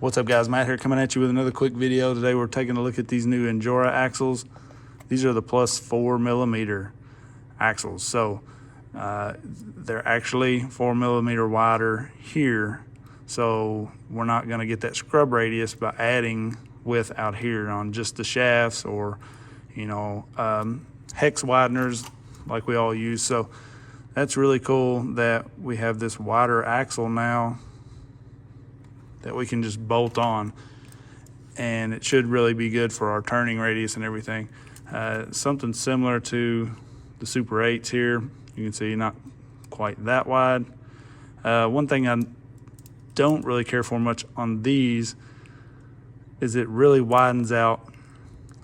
What's up guys, Matt here coming at you with another quick video. Today we're taking a look at these new Injora axles. These are the plus 4mm axles. So they're actually 4mm wider here. So we're not gonna get that scrub radius by adding width out here on just the shafts or, you know, hex wideners like we all use. So that's really cool that we have this wider axle now that we can just bolt on, and it should really be good for our turning radius and everything. Something similar to the Super 8s here. You can see not quite that wide. One thing I don't really care for much on these is it really widens out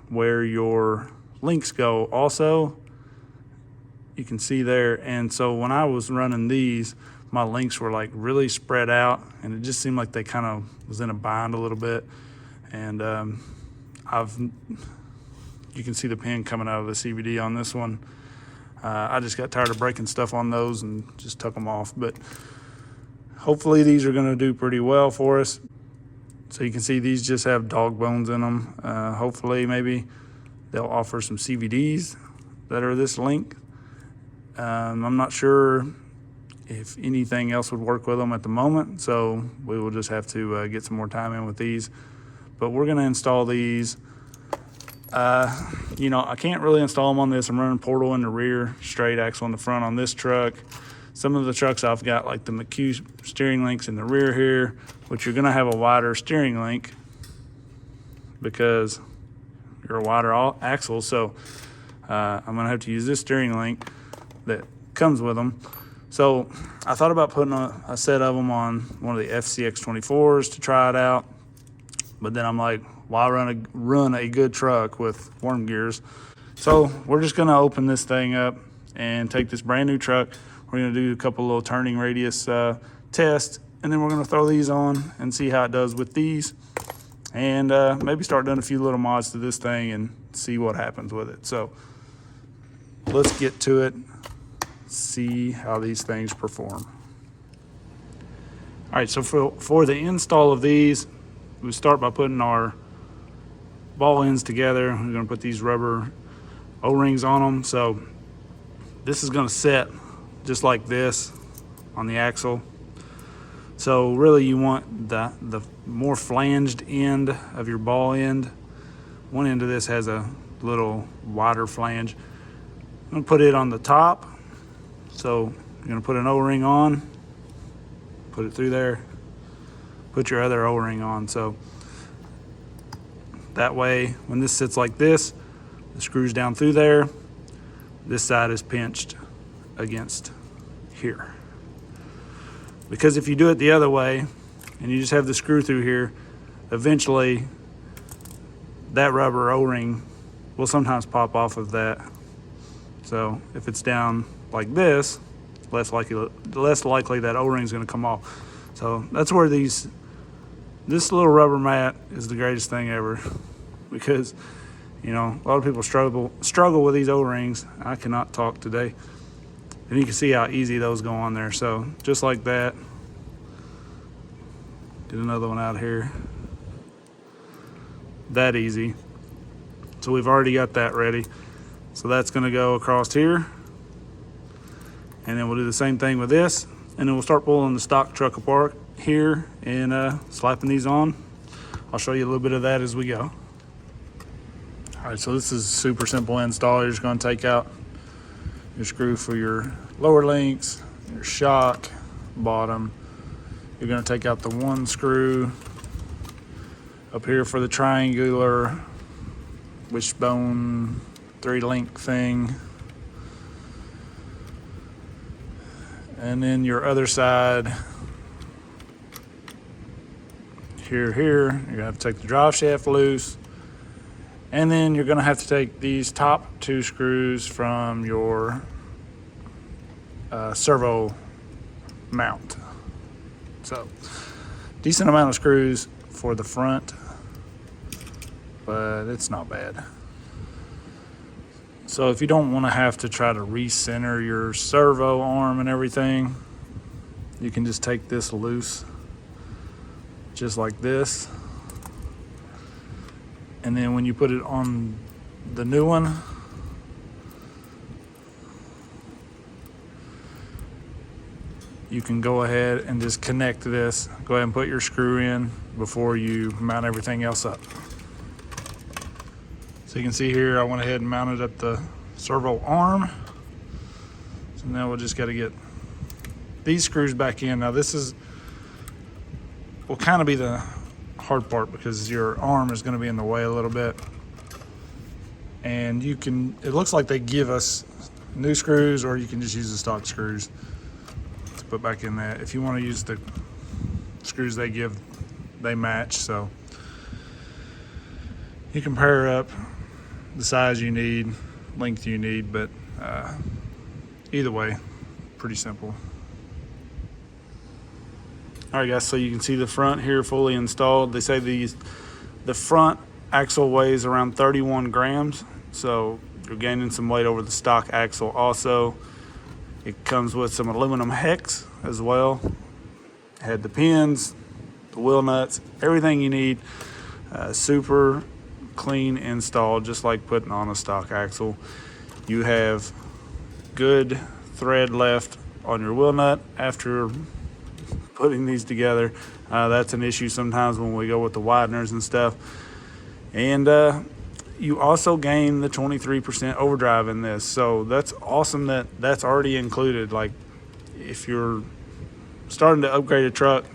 where your links go also. You can see there, and so when I was running these, my links were like really spread out, and it just seemed like they kind of was in a bind a little bit. And you can see the pin coming out of the CVD on this one. I just got tired of breaking stuff on those and just took them off, but hopefully these are going to do pretty well for us. So you can see these just have dog bones in them. Hopefully maybe they'll offer some CVDs that are this length. I'm not sure if anything else would work with them at the moment, so we will just have to get some more time in with these. But we're going to install these. You know, I can't really install them on this. I'm running portal in the rear, straight axle in the front on this truck. Some of the trucks I've got like the McHugh steering links in the rear here, which you're going to have a wider steering link because you're a wider axle. So I'm going to have to use this steering link that comes with them. So I thought about putting a set of them on one of the SCX24s to try it out, but then I'm like, why run a good truck with worm gears? So we're just gonna open this thing up and take this brand new truck. We're gonna do a couple little turning radius tests, and then we're gonna throw these on and see how it does with these, and maybe start doing a few little mods to this thing and see what happens with it. So let's get to it. See how these things perform. All right, so for the install of these, we start by putting our ball ends together. We're gonna put these rubber O-rings on them. So this is gonna set just like this on the axle. So really you want the more flanged end of your ball end. One end of this has a little wider flange. I'm gonna put it on the top. So you're gonna put an O-ring on, put it through there, put your other O-ring on. So that way, when this sits like this, the screw's down through there, this side is pinched against here. Because if you do it the other way, and you just have the screw through here, eventually that rubber O-ring will sometimes pop off of that. So if it's down like this, less likely that O-ring is going to come off. So that's where this little rubber mat is the greatest thing ever, because you know a lot of people struggle with these O-rings. I cannot talk today, and you can see how easy those go on there. So just like that, get another one out here. That easy. So we've already got that ready. So that's going to go across here. And then we'll do the same thing with this. And then we'll start pulling the stock truck apart here and slapping these on. I'll show you a little bit of that as we go. All right, so this is a super simple install. You're just going to take out your screw for your lower links, your shock, bottom. You're going to take out the one screw up here for the triangular wishbone 3-link thing. And then your other side, here, you're gonna have to take the drive shaft loose. And then you're gonna have to take these top 2 screws from your servo mount. So, decent amount of screws for the front, but it's not bad. So if you don't want to have to try to recenter your servo arm and everything, you can just take this loose just like this. And then when you put it on the new one, you can go ahead and just connect this. Go ahead and put your screw in before you mount everything else up. So you can see here, I went ahead and mounted up the servo arm. So now we'll just got to get these screws back in. Now this will kind of be the hard part because your arm is going to be in the way a little bit. And it looks like they give us new screws, or you can just use the stock screws to put back in that. If you want to use the screws they give, they match, so you can pair up the size you need, length you need, but either way, pretty simple. All right guys, so you can see the front here fully installed. They say the front axle weighs around 31 grams, so you're gaining some weight over the stock axle also. It comes with some aluminum hex as well. Had the pins, the wheel nuts, everything you need. Super clean install, just like putting on a stock axle. You have good thread left on your wheel nut after putting these together. That's an issue sometimes when we go with the wideners and stuff. And you also gain the 23% overdrive in this, so that's awesome that that's already included. Like, if you're starting to upgrade a truck,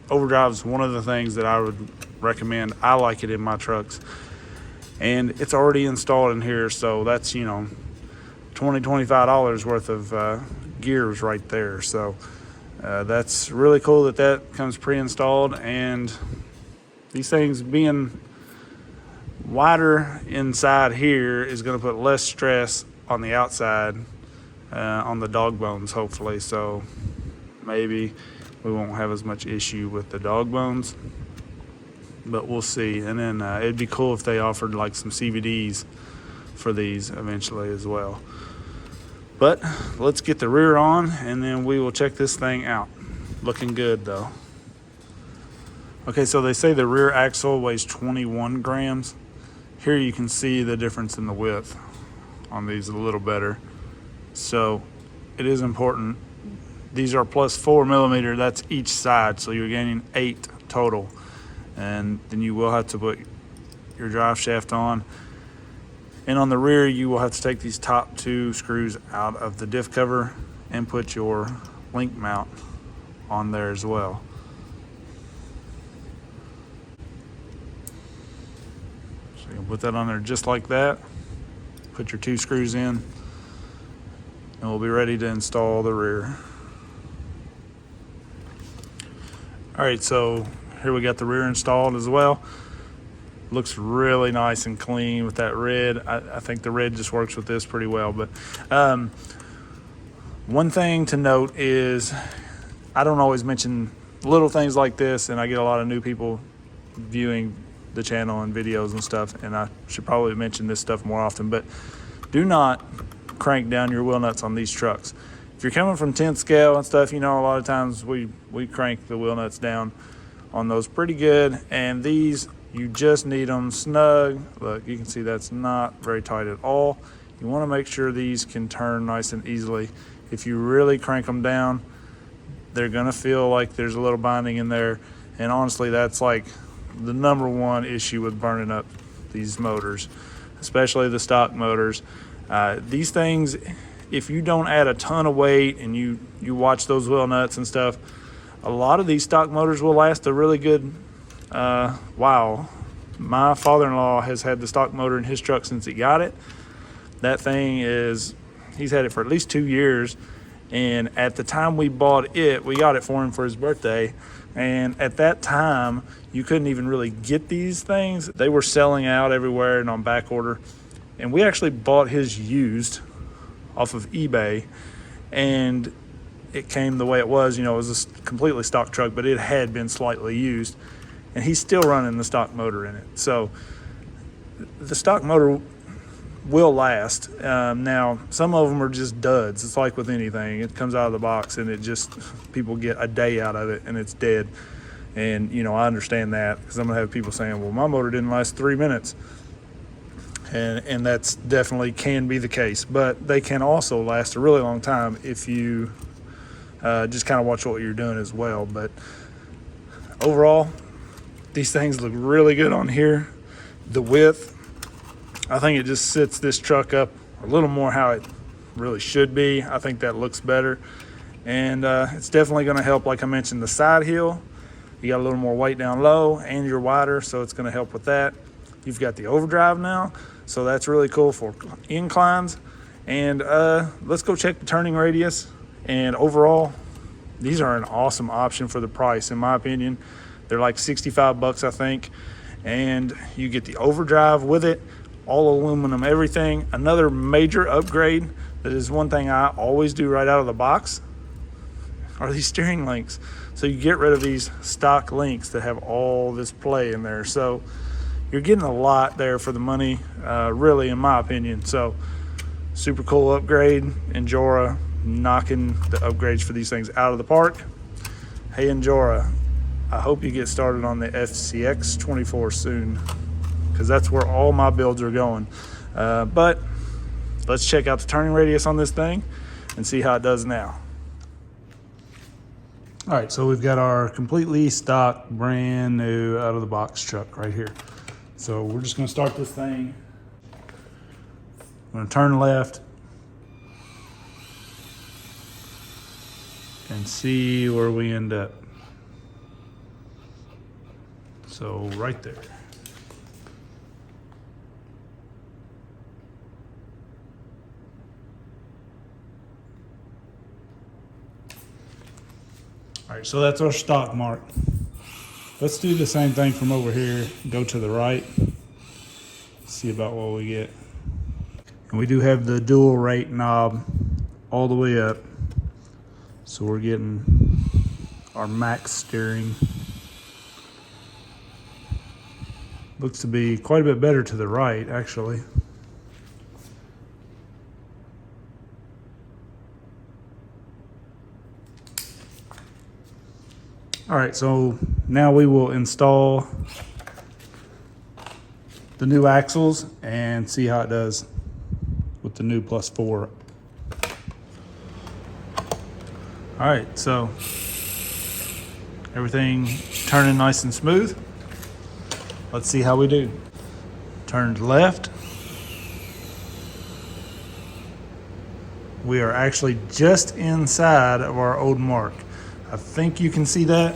overdrive is one of the things that I would recommend. I like it in my trucks, and it's already installed in here, so that's, you know, $20-25 worth of gears right there. So that's really cool that comes pre-installed, and these things being wider inside here is going to put less stress on the outside, on the dog bones, hopefully. So maybe we won't have as much issue with the dog bones, but we'll see. And then it'd be cool if they offered like some CVDs for these eventually as well. But let's get the rear on, and then we will check this thing out. Looking good though. Okay, so they say the rear axle weighs 21 grams. Here you can see the difference in the width on these a little better. So it is important. These are plus 4 millimeter, that's each side, so you're gaining 8 total. And then you will have to put your drive shaft on. And on the rear, you will have to take these top 2 screws out of the diff cover and put your link mount on there as well. So you can put that on there just like that. Put your 2 screws in, and we'll be ready to install the rear. All right, so here we got the rear installed as well. Looks really nice and clean with that red. I think the red just works with this pretty well. But one thing to note is I don't always mention little things like this, and I get a lot of new people viewing the channel and videos and stuff, and I should probably mention this stuff more often. But do not crank down your wheel nuts on these trucks. If you're coming from 10th scale and stuff, you know, a lot of times we crank the wheel nuts down on those pretty good, and these, you just need them snug. Look, you can see that's not very tight at all. You want to make sure these can turn nice and easily. If you really crank them down, they're going to feel like there's a little binding in there, and honestly, that's like the #1 issue with burning up these motors, especially the stock motors. These things, if you don't add a ton of weight and you watch those wheel nuts and stuff, a lot of these stock motors will last a really good while. My father-in-law has had the stock motor in his truck since he got it. That thing he's had it for at least 2 years, and at the time we bought it, we got it for him for his birthday, and at that time you couldn't even really get these things. They were selling out everywhere and on back order, and we actually bought his used off of eBay, and it came the way it was. You know, it was a completely stock truck, but it had been slightly used, and he's still running the stock motor in it. So the stock motor will last. Now, some of them are just duds. It's like with anything. It comes out of the box, and it just, people get a day out of it, and it's dead. And, you know, I understand that because I'm going to have people saying, well, my motor didn't last 3 minutes. And that's definitely can be the case. But they can also last a really long time if you just kind of watch what you're doing as well. But overall, these things look really good on here. The width, I think it just sits this truck up a little more how it really should be. I think that looks better. And it's definitely going to help, like I mentioned, the side hill. You got a little more weight down low and you're wider, so it's going to help with that. You've got the overdrive now, so that's really cool for inclines. And let's go check the turning radius. And overall, these are an awesome option for the price, in my opinion. They're like 65 bucks, I think. And you get the overdrive with it, all aluminum, everything. Another major upgrade that is one thing I always do right out of the box are these steering links. So you get rid of these stock links that have all this play in there. So you're getting a lot there for the money, really, in my opinion. So super cool upgrade. Injora knocking the upgrades for these things out of the park. Hey, Injora, I hope you get started on the SCX24 soon, because that's where all my builds are going. But let's check out the turning radius on this thing and see how it does now. All right, so we've got our completely stock, brand new, out of the box truck right here. So we're just gonna start this thing. I'm gonna turn left and see where we end up. So right there. All right, so that's our stock mark. Let's do the same thing from over here. Go to the right, see about what we get. And we do have the dual rate knob all the way up. So we're getting our max steering. Looks to be quite a bit better to the right, actually. All right, so now we will install the new axles and see how it does with the new +4. All right, so everything turning nice and smooth. Let's see how we do. Turned left. We are actually just inside of our old mark. I think you can see that.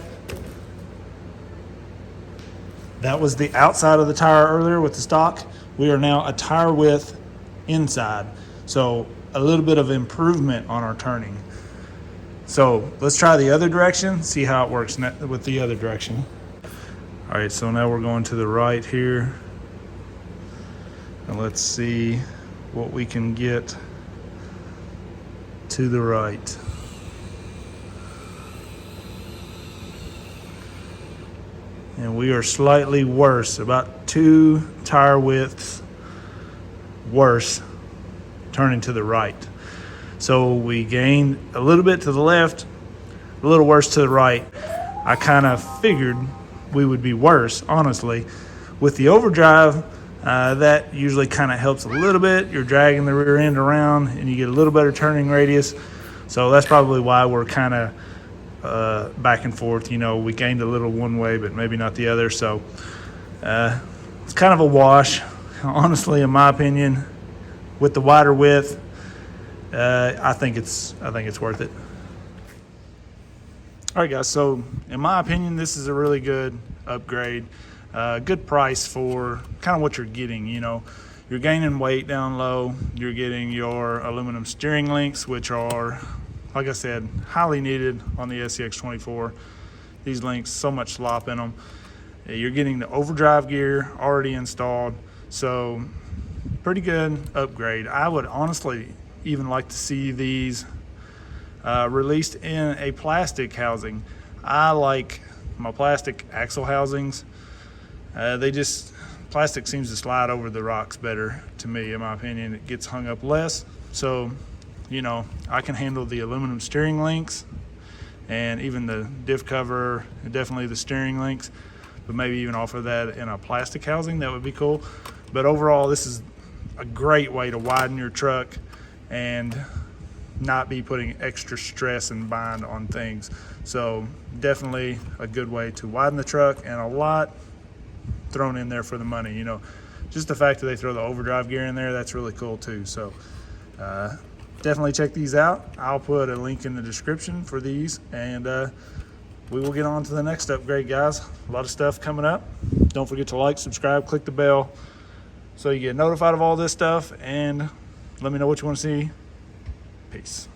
That was the outside of the tire earlier with the stock. We are now a tire width inside. So a little bit of improvement on our turning. So let's try the other direction, see how it works with the other direction. All right, so now we're going to the right here. And let's see what we can get to the right. And we are slightly worse, about 2 tire widths worse, turning to the right. So we gained a little bit to the left, a little worse to the right. I kind of figured we would be worse, honestly. With the overdrive, that usually kind of helps a little bit. You're dragging the rear end around and you get a little better turning radius. So that's probably why we're kind of back and forth. You know, we gained a little one way, but maybe not the other. So it's kind of a wash, honestly, in my opinion. With the wider width, I think it's worth it. All right, guys. So in my opinion, this is a really good upgrade. Good price for kind of what you're getting. You know, you're gaining weight down low. You're getting your aluminum steering links, which are, like I said, highly needed on the SCX24. These links, so much slop in them. You're getting the overdrive gear already installed. So pretty good upgrade. I would honestly even like to see these released in a plastic housing. I like my plastic axle housings. Plastic seems to slide over the rocks better to me, in my opinion. It gets hung up less. So, you know, I can handle the aluminum steering links and even the diff cover, definitely the steering links, but maybe even offer that in a plastic housing. That would be cool. But overall, this is a great way to widen your truck and not be putting extra stress and bind on things. So definitely a good way to widen the truck, and a lot thrown in there for the money. You know, just the fact that they throw the overdrive gear in there, that's really cool too. So definitely check these out. I'll put a link in the description for these, and we will get on to the next upgrade, guys. A lot of stuff coming up. Don't forget to like, subscribe, click the bell so you get notified of all this stuff, and let me know what you want to see. Peace.